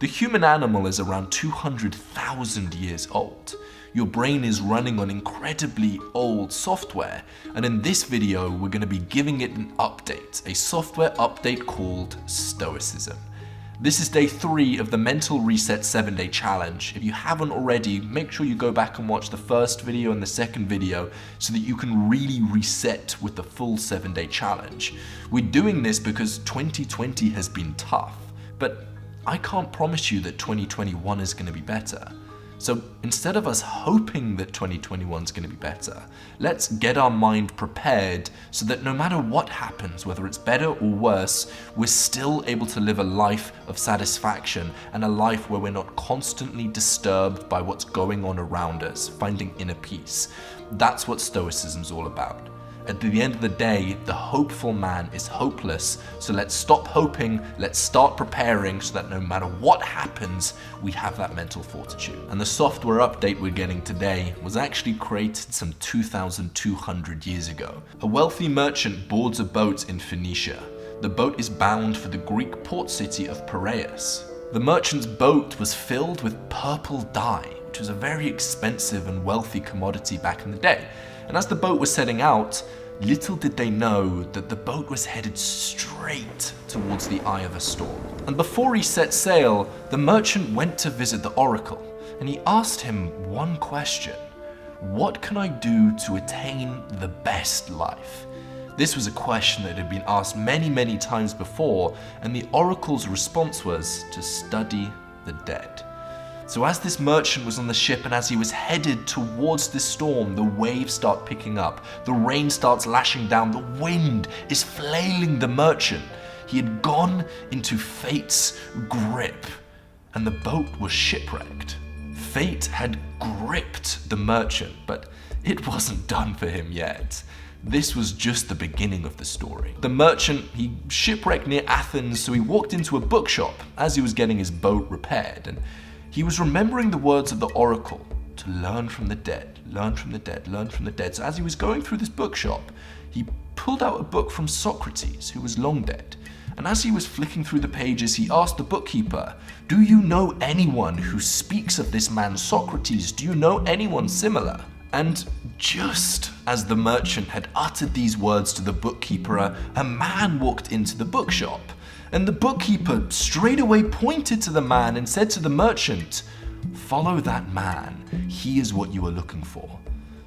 The human animal is around 200,000 years old. Your brain is running on incredibly old software, and in this video we're going to be giving it an update, a software update called Stoicism. This is day 3 of the Mental Reset 7-Day Challenge. If you haven't already, make sure you go back and watch the first video and the second video so that you can really reset with the full 7-day challenge. We're doing this because 2020 has been tough, but I can't promise you that 2021 is going to be better. So instead of us hoping that 2021 is going to be better, let's get our mind prepared so that no matter what happens, whether it's better or worse, we're still able to live a life of satisfaction and a life where we're not constantly disturbed by what's going on around us, finding inner peace. That's what Stoicism's all about. At the end of the day, the hopeful man is hopeless, so let's stop hoping, let's start preparing so that no matter what happens, we have that mental fortitude. And the software update we're getting today was actually created some 2,200 years ago. A wealthy merchant boards a boat in Phoenicia. The boat is bound for the Greek port city of Piraeus. The merchant's boat was filled with purple dye, which was a very expensive and wealthy commodity back in the day. And as the boat was setting out, little did they know that the boat was headed straight towards the eye of a storm. And before he set sail, the merchant went to visit the oracle, and he asked him one question: what can I do to attain the best life? This was a question that had been asked many times before, and the oracle's response was to study the dead. So as this merchant was on the ship and as he was headed towards this storm, the waves start picking up, the rain starts lashing down, the wind is flailing the merchant. He had gone into fate's grip, and the boat was shipwrecked. Fate had gripped the merchant, but it wasn't done for him yet. This was just the beginning of the story. The merchant, he shipwrecked near Athens, so he walked into a bookshop as he was getting his boat repaired, and he was remembering the words of the oracle to learn from the dead, learn from the dead, learn from the dead. So as he was going through this bookshop, he pulled out a book from Socrates, who was long dead. And as he was flicking through the pages, he asked the bookkeeper, "Do you know anyone who speaks of this man Socrates? Do you know anyone similar?" And just as the merchant had uttered these words to the bookkeeper, a man walked into the bookshop. And the bookkeeper straight away pointed to the man and said to the merchant, "Follow that man, he is what you are looking for."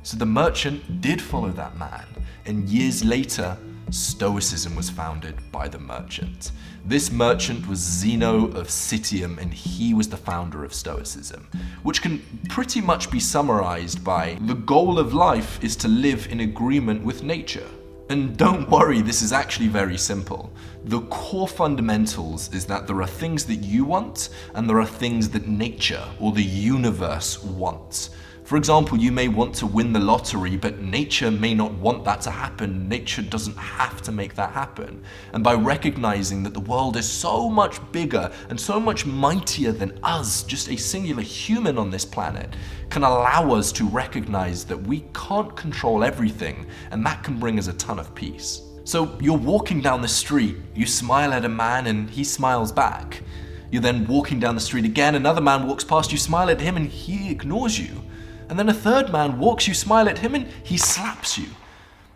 So the merchant did follow that man, and years later, Stoicism was founded by the merchant. This merchant was Zeno of Citium, and he was the founder of Stoicism, which can pretty much be summarized by: the goal of life is to live in agreement with nature. And don't worry, this is actually very simple. The core fundamentals is that there are things that you want and there are things that nature or the universe wants. For example, you may want to win the lottery, but nature may not want that to happen. Nature doesn't have to make that happen. And by recognizing that the world is so much bigger and so much mightier than us, just a singular human on this planet, can allow us to recognize that we can't control everything, and that can bring us a ton of peace. So you're walking down the street, you smile at a man and he smiles back. You're then walking down the street again, another man walks past, you smile at him and he ignores you. And then a third man walks, you smile at him and he slaps you.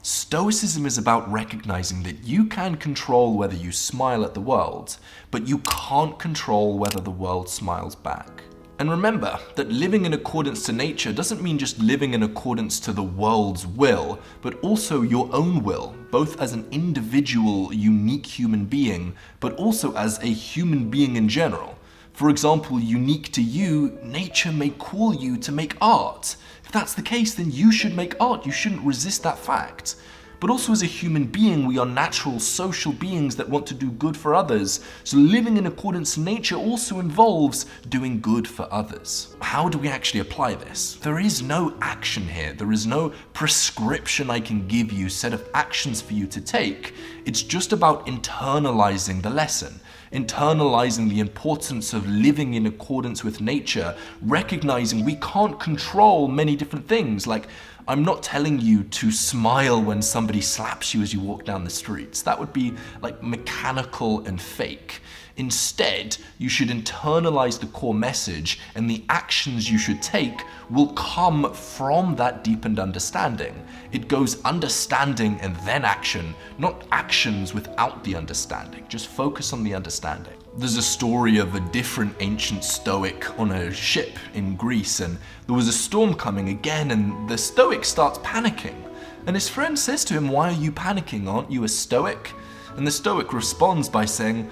Stoicism is about recognizing that you can control whether you smile at the world, but you can't control whether the world smiles back. And remember that living in accordance to nature doesn't mean just living in accordance to the world's will, but also your own will, both as an individual, unique human being, but also as a human being in general. For example, unique to you, nature may call you to make art. If that's the case, then you should make art. You shouldn't resist that fact. But also as a human being, we are natural social beings that want to do good for others. So living in accordance to nature also involves doing good for others. How do we actually apply this? There is no action here. There is no prescription I can give you, set of actions for you to take. It's just about internalizing the lesson. Internalizing the importance of living in accordance with nature, recognizing we can't control many different things. Like, I'm not telling you to smile when somebody slaps you as you walk down the streets. That would be like mechanical and fake. Instead, you should internalize the core message, and the actions you should take will come from that deepened understanding. It goes understanding and then action, not actions without the understanding. Just focus on the understanding. There's a story of a different ancient Stoic on a ship in Greece, and there was a storm coming again, and the Stoic starts panicking. And his friend says to him, "Why are you panicking? Aren't you a Stoic?" And the Stoic responds by saying,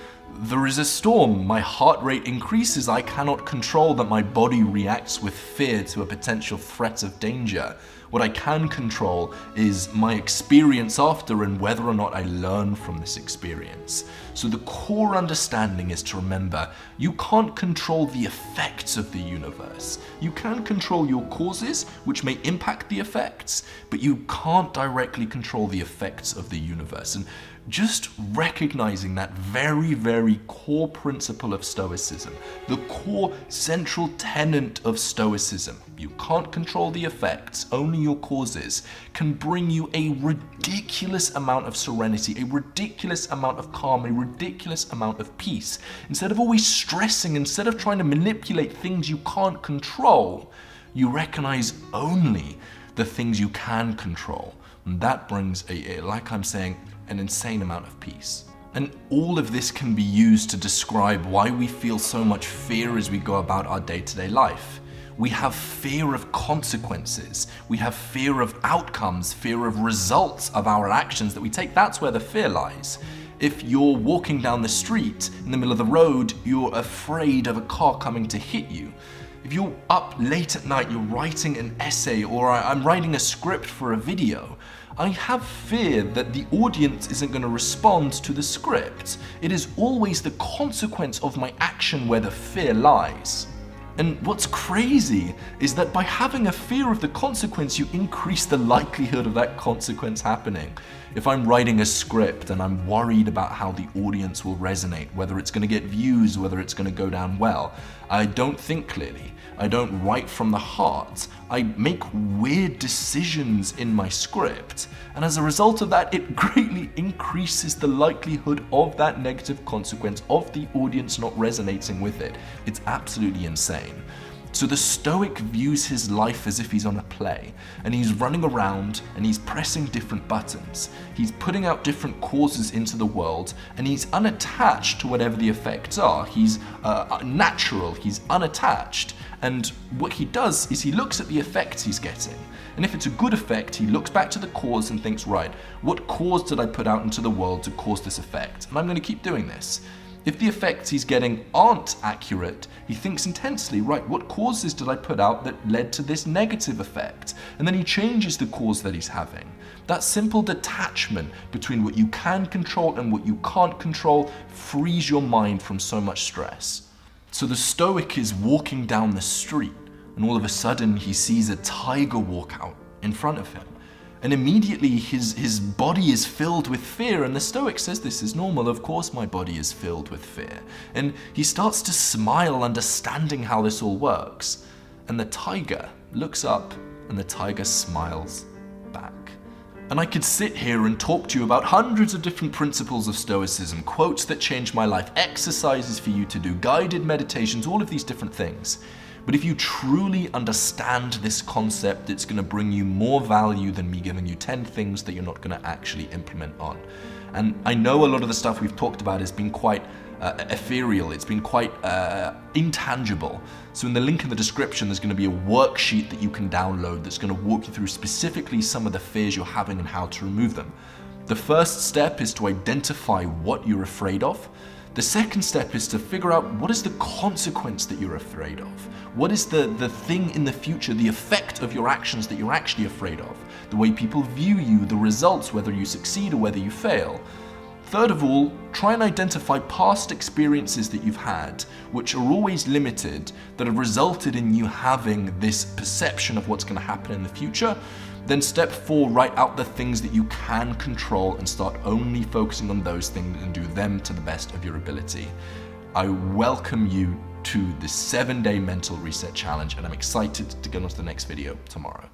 "There is a storm, my heart rate increases, I cannot control that my body reacts with fear to a potential threat of danger. What I can control is my experience after and whether or not I learn from this experience." So the core understanding is to remember, you can't control the effects of the universe. You can control your causes, which may impact the effects, but you can't directly control the effects of the universe. And just recognizing that very, very core principle of Stoicism, the core central tenet of Stoicism, you can't control the effects, only your causes, can bring you a ridiculous amount of serenity, a ridiculous amount of calm, a ridiculous amount of peace. Instead of always stressing, instead of trying to manipulate things you can't control, you recognize only the things you can control. And that brings, like I'm saying, an insane amount of peace. And all of this can be used to describe why we feel so much fear as we go about our day-to-day life. We have fear of consequences. We have fear of outcomes, fear of results of our actions that we take. That's where the fear lies. If you're walking down the street in the middle of the road, you're afraid of a car coming to hit you. If you're up late at night, you're writing an essay, or I'm writing a script for a video, I have fear that the audience isn't going to respond to the script. It is always the consequence of my action where the fear lies. And what's crazy is that by having a fear of the consequence, you increase the likelihood of that consequence happening. If I'm writing a script and I'm worried about how the audience will resonate, whether it's going to get views, whether it's going to go down well, I don't think clearly. I don't write from the heart. I make weird decisions in my script. And as a result of that, it greatly increases the likelihood of that negative consequence of the audience not resonating with it. It's absolutely insane. So the Stoic views his life as if he's on a play, and he's running around and he's pressing different buttons. He's putting out different causes into the world, and he's unattached to whatever the effects are. He's natural, he's unattached. And what he does is he looks at the effects he's getting. And if it's a good effect, he looks back to the cause and thinks, right, what cause did I put out into the world to cause this effect? And I'm going to keep doing this. If the effects he's getting aren't accurate, he thinks intensely, right, what causes did I put out that led to this negative effect? And then he changes the cause that he's having. That simple detachment between what you can control and what you can't control frees your mind from so much stress. So the Stoic is walking down the street, and all of a sudden he sees a tiger walk out in front of him. And immediately his body is filled with fear, and the Stoic says, this is normal, of course my body is filled with fear. And he starts to smile, understanding how this all works. And the tiger looks up, and the tiger smiles back. And I could sit here and talk to you about hundreds of different principles of Stoicism, quotes that changed my life, exercises for you to do, guided meditations, all of these different things. But if you truly understand this concept, it's going to bring you more value than me giving you 10 things that you're not going to actually implement on. And I know a lot of the stuff we've talked about has been quite ethereal, it's been quite intangible. So in the link in the description, there's going to be a worksheet that you can download that's going to walk you through specifically some of the fears you're having and how to remove them. The first step is to identify what you're afraid of. The second step is to figure out what is the consequence that you're afraid of. What is the thing in the future, the effect of your actions that you're actually afraid of? The way people view you, the results, whether you succeed or whether you fail. Third of all, try and identify past experiences that you've had, which are always limited, that have resulted in you having this perception of what's going to happen in the future. Then step 4, write out the things that you can control and start only focusing on those things and do them to the best of your ability. I welcome you to the 7-day mental reset challenge, and I'm excited to get on to the next video tomorrow.